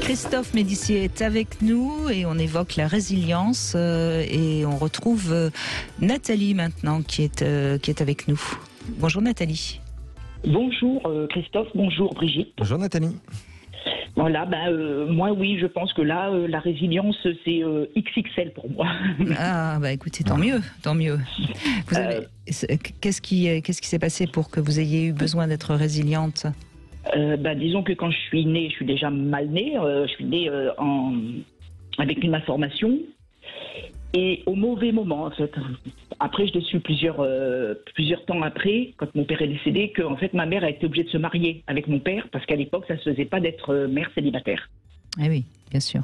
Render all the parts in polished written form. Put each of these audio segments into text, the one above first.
Christophe Médissier est avec nous et on évoque la résilience et on retrouve Nathalie maintenant qui est avec nous. Bonjour Nathalie. Bonjour Christophe, bonjour Brigitte. Bonjour Nathalie. Voilà, moi oui, je pense que là, la résilience, c'est XXL pour moi. Ah bah écoutez, tant mieux, tant mieux. Qu'est-ce qui s'est passé pour que vous ayez eu besoin d'être résiliente ? Disons que quand je suis née, je suis déjà mal née. Je suis née avec une malformation. Et au mauvais moment, en fait. Après, je l'ai su plusieurs temps après, quand mon père est décédé, que en fait, ma mère a été obligée de se marier avec mon père, parce qu'à l'époque, ça ne se faisait pas d'être mère célibataire. Ah oui, bien sûr.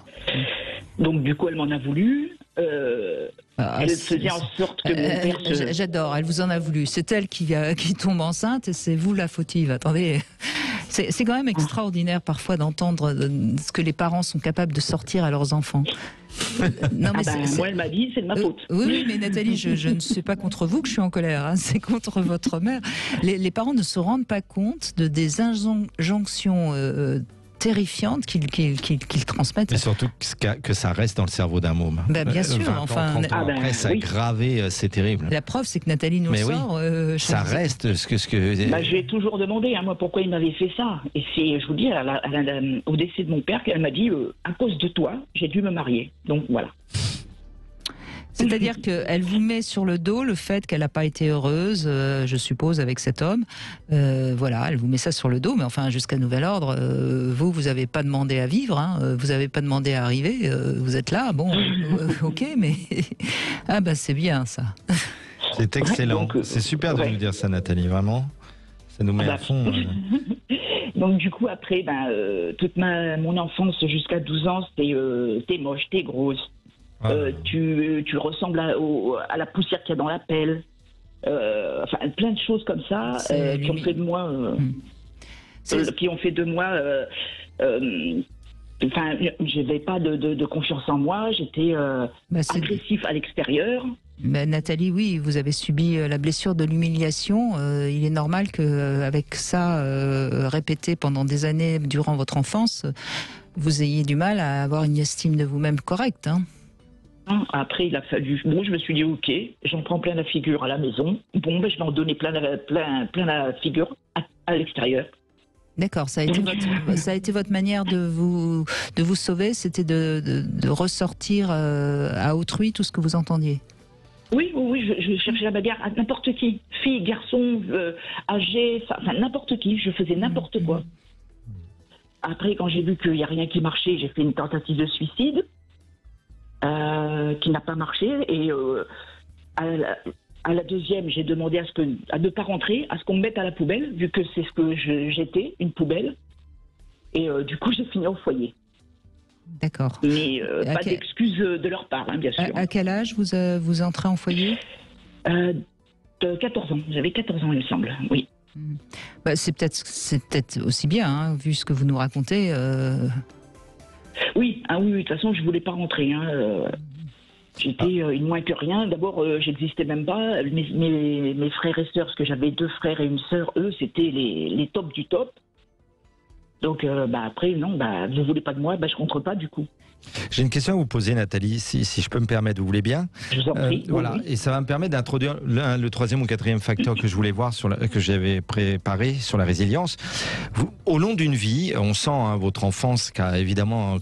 Donc, du coup, elle m'en a voulu. Elle faisait en sorte que mon père... J'adore, elle vous en a voulu. C'est elle qui tombe enceinte et c'est vous la fautive. Attendez... C'est quand même extraordinaire parfois d'entendre ce que les parents sont capables de sortir à leurs enfants. Non, mais moi, elle m'a dit, c'est de ma faute. Oui, mais Nathalie, je ne suis pas contre vous que je suis en colère, hein, c'est contre votre mère. Les parents ne se rendent pas compte des injonctions terrifiantes qu'ils transmettent. Mais surtout que ça reste dans le cerveau d'un môme. Bien sûr, 20 ans, 30 ans après, ça a gravé, c'est terrible. La preuve, c'est que Nathalie nous sort. Ça reste ce que... je lui ai toujours demandé, moi, pourquoi il m'avait fait ça. Et c'est, je vous dis, au décès de mon père, elle m'a dit, à cause de toi, j'ai dû me marier. Donc voilà. C'est-à-dire qu'elle vous met sur le dos le fait qu'elle n'a pas été heureuse, je suppose, avec cet homme. Voilà, elle vous met ça sur le dos, mais enfin, jusqu'à nouvel ordre, vous n'avez pas demandé à vivre, hein, vous n'avez pas demandé à arriver, vous êtes là, bon, ok, mais... Ah bah c'est bien ça. C'est excellent, c'est super de nous dire ça Nathalie, vraiment. Ça nous met à fond. Donc du coup, après, toute mon enfance jusqu'à 12 ans, t'es moche, t'es grosse. Tu ressembles à la poussière qu'il y a dans la pelle. Plein de choses comme ça qui ont fait de moi... je n'avais pas de confiance en moi, j'étais agressif à l'extérieur. Nathalie, oui, vous avez subi la blessure de l'humiliation. Il est normal qu'avec ça répété pendant des années durant votre enfance, vous ayez du mal à avoir une estime de vous-même correcte, hein. Après, il a fallu... Bon, je me suis dit, ok, j'en prends plein la figure à la maison. Bon, je vais en donner plein la figure à l'extérieur. D'accord, ça a été votre manière de vous sauver, c'était de ressortir à autrui tout ce que vous entendiez. Oui, je cherchais la bagarre à n'importe qui. Fille, garçon, âgé, n'importe qui, je faisais n'importe quoi. Après, quand j'ai vu qu'il n'y a rien qui marchait, j'ai fait une tentative de suicide. Qui n'a pas marché, et à la deuxième, j'ai demandé à ne pas rentrer, à ce qu'on me mette à la poubelle, vu que c'est ce que j'étais, une poubelle, et du coup j'ai fini au foyer. D'accord. Mais pas d'excuses de leur part, hein, bien sûr. À quel âge vous entrez en foyer ? De 14 ans, j'avais 14 ans il me semble, oui. C'est peut-être aussi bien, hein, vu ce que vous nous racontez. Oui, de toute façon, je voulais pas rentrer. J'étais une moins que rien. D'abord, j'existais même pas. Mes frères et sœurs, parce que j'avais 2 frères et une sœur, eux, c'était les tops du top. Donc, après, non, vous voulez pas de moi, je rentre pas du coup. J'ai une question à vous poser, Nathalie, si je peux me permettre, vous voulez bien ? Je vous en prie. Voilà, et ça va me permettre d'introduire le 3e ou 4e facteur que je voulais voir, que j'avais préparé sur la résilience. Au long d'une vie, on sent votre enfance, car évidemment,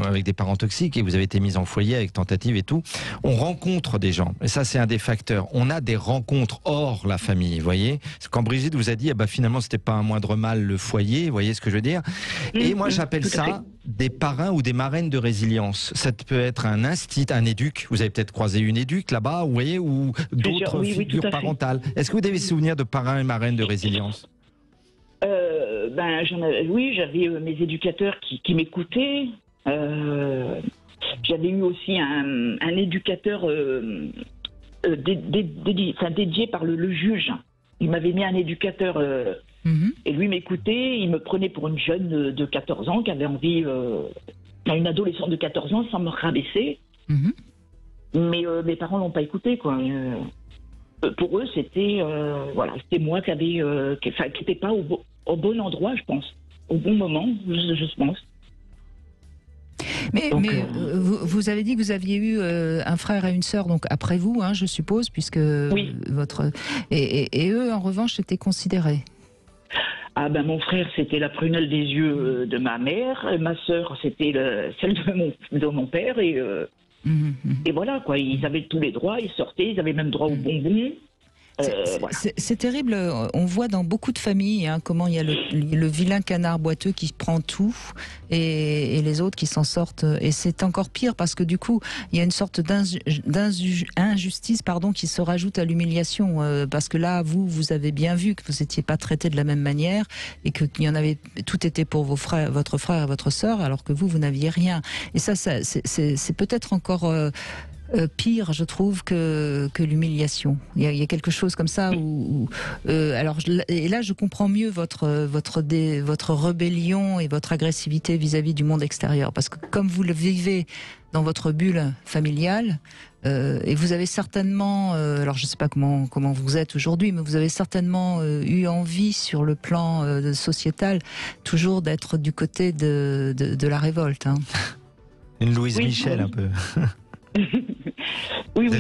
avec des parents toxiques, et vous avez été mise en foyer avec tentative et tout, on rencontre des gens, et ça c'est un des facteurs. On a des rencontres hors la famille, vous voyez ? Quand Brigitte vous a dit, finalement c'était pas un moindre mal le foyer, vous voyez ce que je veux dire ? Et moi j'appelle ça des parrains ou des marraines de résilience. Ça peut être un instit, un éduc. Vous avez peut-être croisé une éduc là-bas, vous voyez, ou d'autres figures parentales. Est-ce que vous avez souvenir de parrains et marraines de résilience ? J'avais mes éducateurs qui m'écoutaient. J'avais eu aussi un éducateur dédié par le juge. Il m'avait mis un éducateur et lui m'écoutait, il me prenait pour une jeune de 14 ans qui avait envie, une adolescente de 14 ans sans me rabaisser. Mais mes parents l'ont pas écouté, quoi. Pour eux, c'était moi qui n'était pas au bon endroit, je pense. Au bon moment, je pense. Donc, mais vous avez dit que vous aviez eu un frère et une sœur, donc après vous, hein, je suppose, puisque oui. votre et eux, en revanche, étaient considérés. Ah ben mon frère, c'était la prunelle des yeux de ma mère, et ma sœur, c'était celle de mon père, et voilà quoi, ils avaient tous les droits, ils sortaient, ils avaient même droit aux bonbons. Voilà. C'est terrible, on voit dans beaucoup de familles hein, comment il y a le vilain canard boiteux qui prend tout et les autres qui s'en sortent. Et c'est encore pire parce que du coup, il y a une sorte d'injustice qui se rajoute à l'humiliation. Parce que là, vous avez bien vu que vous n'étiez pas traité de la même manière et qu'il y en avait, tout était pour votre frère et votre sœur alors que vous n'aviez rien. Et ça c'est peut-être encore... pire, je trouve, que l'humiliation. Il y a quelque chose comme ça où alors et là, je comprends mieux votre rébellion et votre agressivité vis-à-vis du monde extérieur, parce que comme vous le vivez dans votre bulle familiale, et vous avez certainement, alors je ne sais pas comment vous êtes aujourd'hui, mais vous avez certainement eu envie sur le plan sociétal toujours d'être du côté de la révolte. Hein. Une Louise Michel un peu. Oui,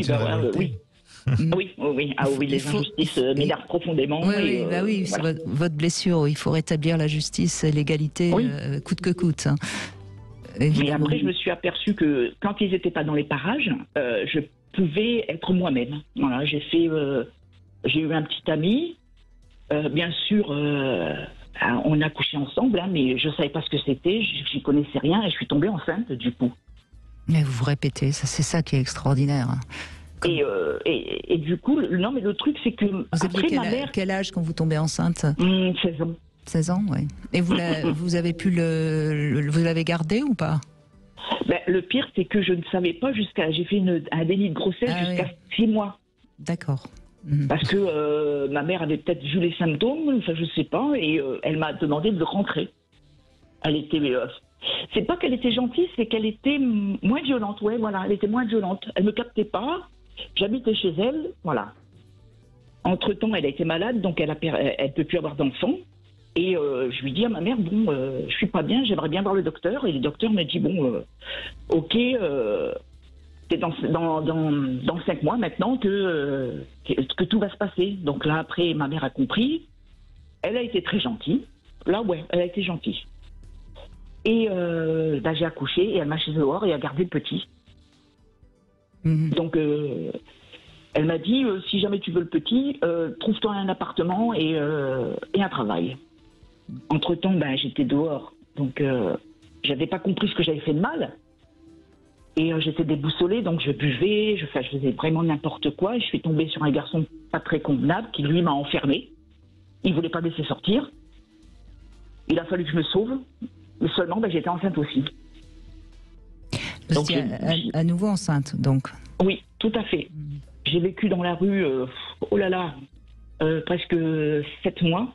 les injustices m'énervent profondément. Oui, c'est votre blessure. Il faut rétablir la justice et l'égalité coûte que coûte. Hein. Mais après, je me suis aperçue que quand ils n'étaient pas dans les parages, je pouvais être moi-même. Voilà, j'ai eu un petit ami. Bien sûr, on a couché ensemble, hein, mais je ne savais pas ce que c'était. J'y connaissais rien et je suis tombée enceinte du coup. Mais vous répétez, c'est ça qui est extraordinaire. Et du coup, non, mais le truc, c'est que vous aviez quel âge quand vous tombez enceinte? 16 ans. 16 ans, oui. Et vous avez pu vous l'avez gardé ou pas? Ben, le pire, c'est que je ne savais pas j'ai fait un déni de grossesse jusqu'à 6 mois. D'accord. Parce que ma mère avait peut-être vu les symptômes, enfin, je ne sais pas, et elle m'a demandé de rentrer. Elle était... c'est pas qu'elle était gentille, c'est qu'elle était moins violente. Ouais, voilà, elle était moins violente. Elle me captait pas. J'habitais chez elle, voilà. Entre-temps, elle a été malade, donc elle peut plus avoir d'enfant. Et je lui dis à ma mère, bon, je suis pas bien, j'aimerais bien voir le docteur. Et le docteur me dit, bon, ok, c'est dans 5 mois maintenant que tout va se passer. Donc là, après, ma mère a compris. Elle a été très gentille. Là, ouais, elle a été gentille. Et j'ai accouché et elle m'a chez dehors et a gardé le petit. Donc, elle m'a dit, si jamais tu veux le petit, trouve-toi un appartement et un travail. Entre-temps, j'étais dehors. Donc, j'avais pas compris ce que j'avais fait de mal. Et j'étais déboussolée, donc je buvais, je faisais vraiment n'importe quoi. Et je suis tombée sur un garçon pas très convenable qui, lui, m'a enfermée. Il voulait pas me laisser sortir. Il a fallu que je me sauve. Mais seulement, j'étais enceinte aussi. Vous étiez à nouveau enceinte, donc? Oui, tout à fait. J'ai vécu dans la rue, presque 7 mois.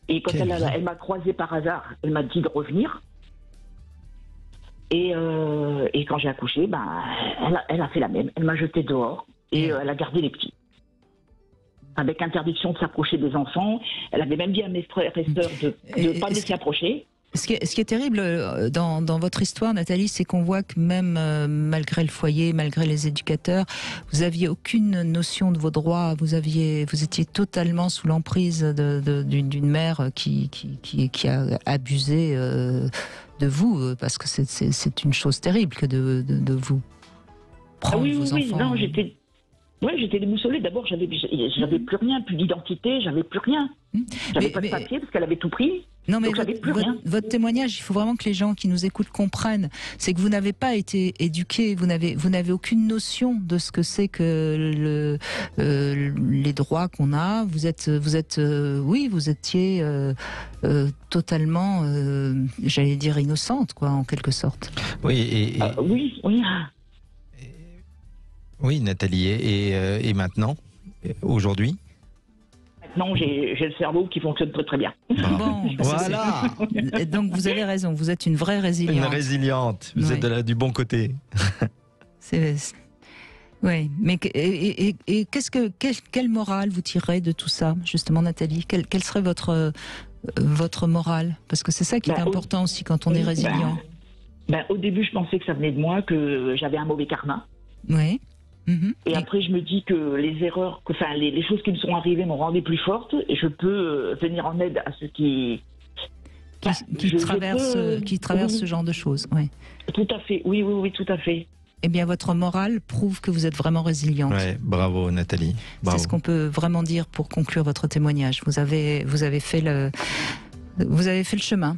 Et quand elle m'a croisée par hasard, elle m'a dit de revenir. Et quand j'ai accouché, elle a fait la même. Elle m'a jetée dehors et elle a gardé les petits. Avec interdiction de s'approcher des enfants. Elle avait même dit à mes frères et sœurs de ne pas laisser approcher. Ce qui est terrible dans votre histoire, Nathalie, c'est qu'on voit que même malgré le foyer, malgré les éducateurs, vous aviez aucune notion de vos droits. Vous étiez totalement sous l'emprise d'une mère qui a abusé de vous, parce que c'est une chose terrible que de vous prendre vos enfants. Oui, non, j'étais déboussolée. D'abord, j'avais plus rien, plus d'identité, j'avais plus rien. J'avais pas de papier parce qu'elle avait tout pris. Non, mais votre témoignage, il faut vraiment que les gens qui nous écoutent comprennent. C'est que vous n'avez pas été éduqué, vous n'avez aucune notion de ce que c'est que les droits qu'on a. Vous étiez totalement, j'allais dire innocente, quoi, en quelque sorte. Oui, oui. Oui, Nathalie. Et maintenant, aujourd'hui? Non, j'ai le cerveau qui fonctionne très très bien. Bon, voilà. Donc vous avez raison, vous êtes une vraie résiliente. Une résiliente, vous êtes du bon côté. Oui, mais quelle morale vous tirerez de tout ça, justement, Nathalie? Quelle serait votre morale? Parce que c'est ça qui est important aussi quand on est résilient. Au début, je pensais que ça venait de moi, que j'avais un mauvais karma. Oui. Mhm. Et après, je me dis que les erreurs, les choses qui me sont arrivées m'ont rendu plus forte, et je peux venir en aide à ceux qui traversent oui, ce genre de choses. Oui. tout à fait, oui, tout à fait. Eh bien, votre morale prouve que vous êtes vraiment résiliente. Ouais, bravo Nathalie. Bravo. C'est ce qu'on peut vraiment dire pour conclure votre témoignage. Vous avez fait le chemin.